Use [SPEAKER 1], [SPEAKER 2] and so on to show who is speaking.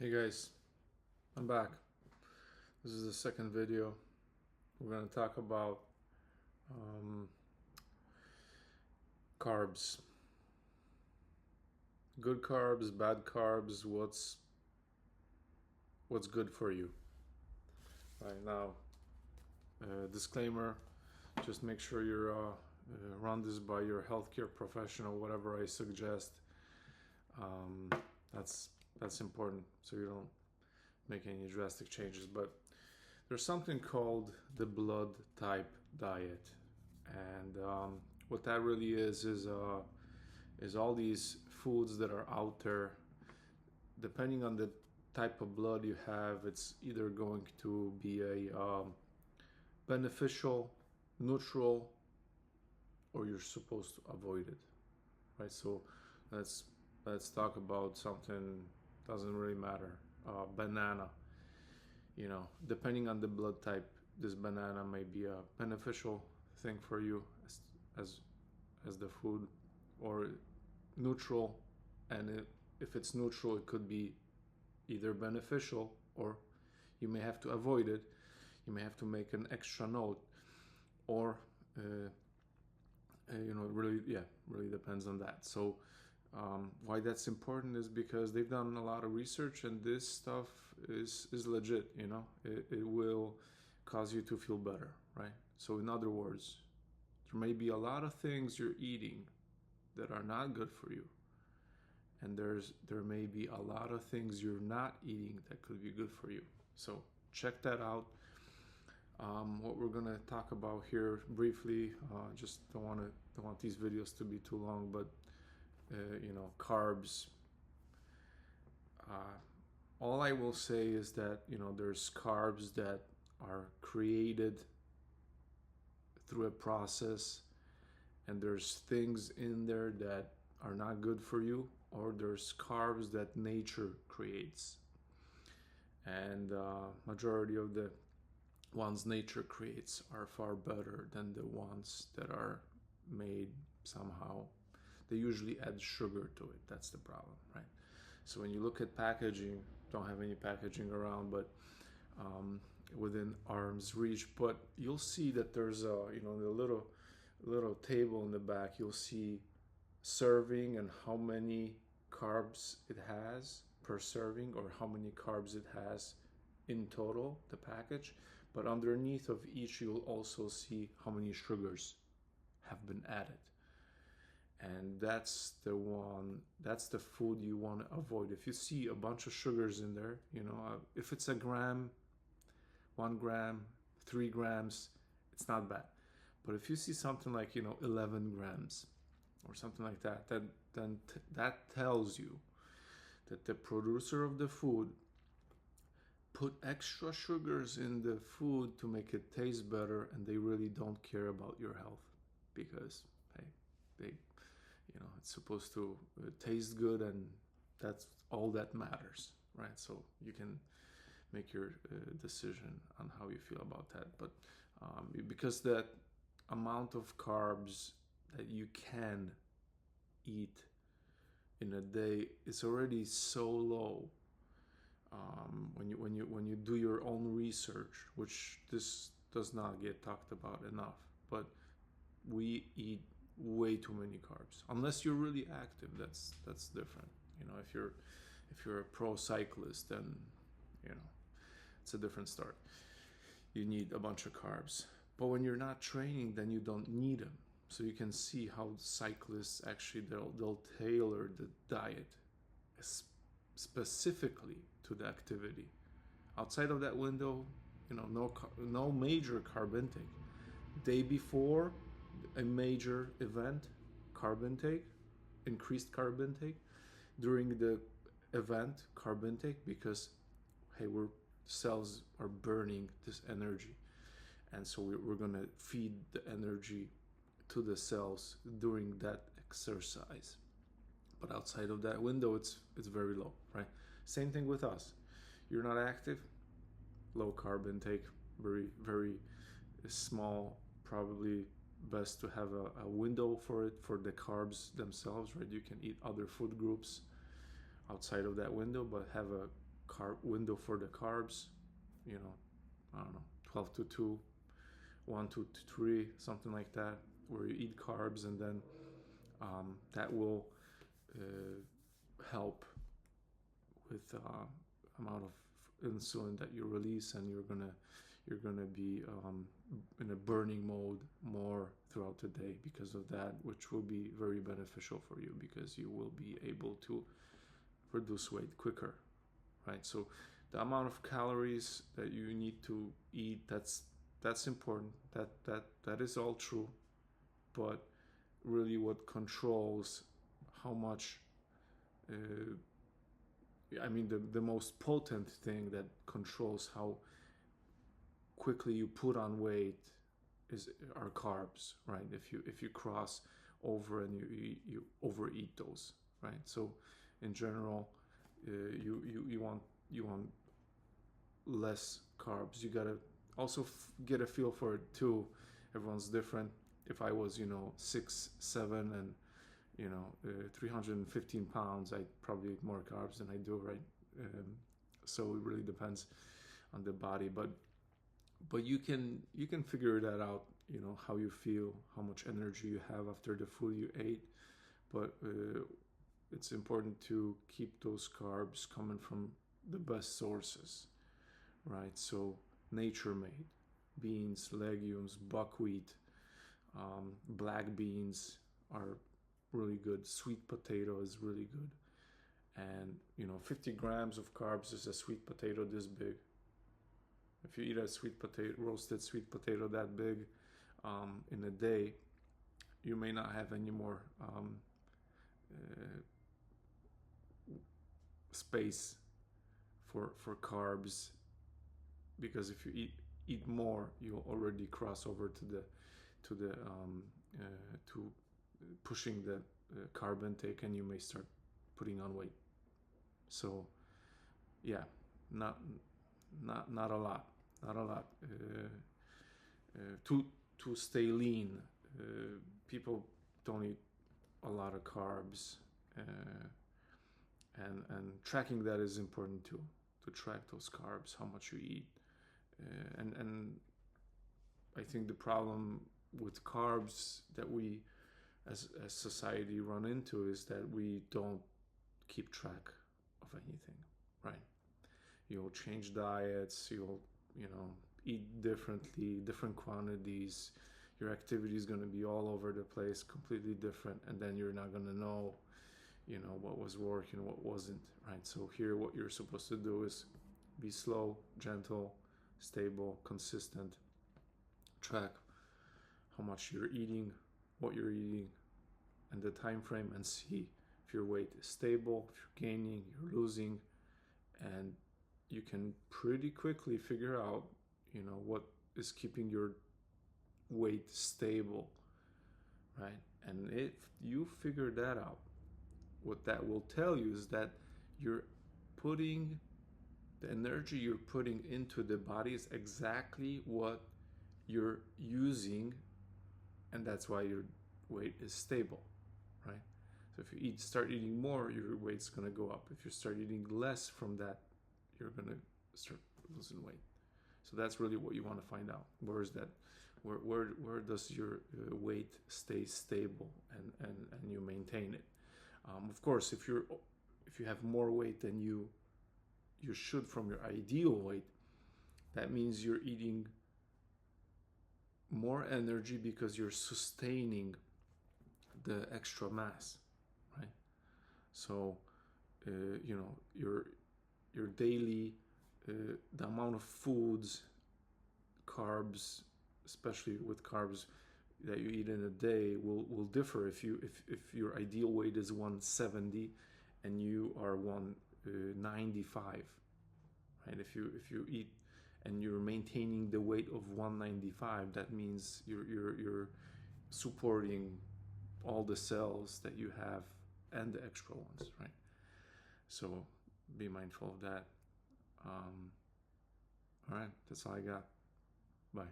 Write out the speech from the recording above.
[SPEAKER 1] Hey guys, I'm back. This is the second video. We're going to talk about um, carbs. Good carbs, bad carbs, what's good for you. Right now, disclaimer, just make sure you run this by your healthcare professional, whatever I suggest. Um, that's important so you don't make any drastic changes. But there's something called the blood type diet, and what that really is all these foods that are out there. Depending on the type of blood you have, it's either going to be a beneficial, neutral, or you're supposed to avoid it, right? So let's talk about something. Doesn't really matter. Banana. Depending on the blood type, this banana may be a beneficial thing for you as as the food, or neutral. And if it's neutral, it could be either beneficial or you may have to avoid it. You may have to make an extra note, or really depends on that. So why that's important is because they've done a lot of research, and this stuff is legit. It will cause you to feel better, right? So in other words, there may be a lot of things you're eating that are not good for you, and there may be a lot of things you're not eating that could be good for you. So check that out. What we're gonna talk about here briefly, just don't want these videos to be too long, but carbs. All I will say is that there's carbs that are created through a process, and there's things in there that are not good for you, or there's carbs that nature creates, and majority of the ones nature creates are far better than the ones that are made somehow. They usually add sugar to it. That's the problem, right? So when you look at packaging, don't have any packaging around, but within arm's reach, but you'll see that there's the little table in the back. You'll see serving and how many carbs it has per serving, or how many carbs it has in total, the package. But underneath of each, you'll also see how many sugars have been added. And that's the food you want to avoid. If you see a bunch of sugars in there, if it's a gram, 1 gram, 3 grams, it's not bad. But if you see something like 11 grams or something like that, then that tells you that the producer of the food put extra sugars in the food to make it taste better, and they really don't care about your health, because they it's supposed to taste good, and that's all that matters, right? So you can make your decision on how you feel about that. But because that amount of carbs that you can eat in a day is already so low, when you do your own research, which this does not get talked about enough, but we eat way too many carbs. Unless you're really active, that's different. If you're a pro cyclist, then it's a different story. You need a bunch of carbs. But when you're not training, then you don't need them. So you can see how cyclists actually they'll tailor the diet specifically to the activity. Outside of that window, no major carb intake. Day before a major event, carb intake, increased carb intake. During the event, carb intake, because we're cells are burning this energy, and so we're gonna feed the energy to the cells during that exercise. But outside of that window, it's very low, right? Same thing with us. You're not active, low carb intake, very, very small. Probably best to have a window for it, for the carbs themselves, right? You can eat other food groups outside of that window, but have a carb window for the carbs, you know, I don't know, 12 to 2, 1 to 3, something like that, where you eat carbs, and then that will help with amount of insulin that you release, and you're gonna be in a burning mode more throughout the day because of that, which will be very beneficial for you because you will be able to reduce weight quicker, right? So the amount of calories that you need to eat, that's important. That is all true, but really what controls how much the most potent thing that controls how quickly you put on weight are carbs, right? If you cross over and you overeat those, right? So in general, you want less carbs. You gotta also get a feel for it too. Everyone's different. If I was 6'7" and 315 pounds, I'd probably eat more carbs than I do, right? So it really depends on the body, but you can figure that out, how you feel, how much energy you have after the food you ate. But it's important to keep those carbs coming from the best sources, right? So nature made beans, legumes, buckwheat, black beans are really good. Sweet potato is really good. And 50 grams of carbs is a sweet potato this big. If you eat a roasted sweet potato that big in a day, you may not have any more space for carbs, because if you eat more, you already cross over to pushing the carb intake, and you may start putting on weight. So yeah, not a lot. To stay lean, people don't eat a lot of carbs, and tracking that is important too. To track those carbs, how much you eat, and I think the problem with carbs that we as society run into is that we don't keep track of anything, right? You'll change diets, you'll eat differently, different quantities, your activity is going to be all over the place, completely different, and then you're not going to know what was working, what wasn't, right? So here what you're supposed to do is be slow, gentle, stable, consistent, track how much you're eating, what you're eating, and the time frame, and see if your weight is stable, if you're gaining, you're losing, and you can pretty quickly figure out what is keeping your weight stable, right? And if you figure that out, what that will tell you is that you're putting the energy you're putting into the body is exactly what you're using, and that's why your weight is stable, right? So if you start eating more, your weight's going to go up. If you start eating less from that, you're going to start losing weight. So that's really what you want to find out. Where is that? Where does your weight stay stable and you maintain it? Of course, if you have more weight than you should from your ideal weight, that means you're eating more energy because you're sustaining the extra mass, right? So your daily the amount of foods, carbs, especially with carbs that you eat in a day will differ. If your ideal weight is 170 and you are 195, right? If you eat and you're maintaining the weight of 195, that means you're supporting all the cells that you have and the extra ones, right? So be mindful of that. All right, that's all I got. Bye.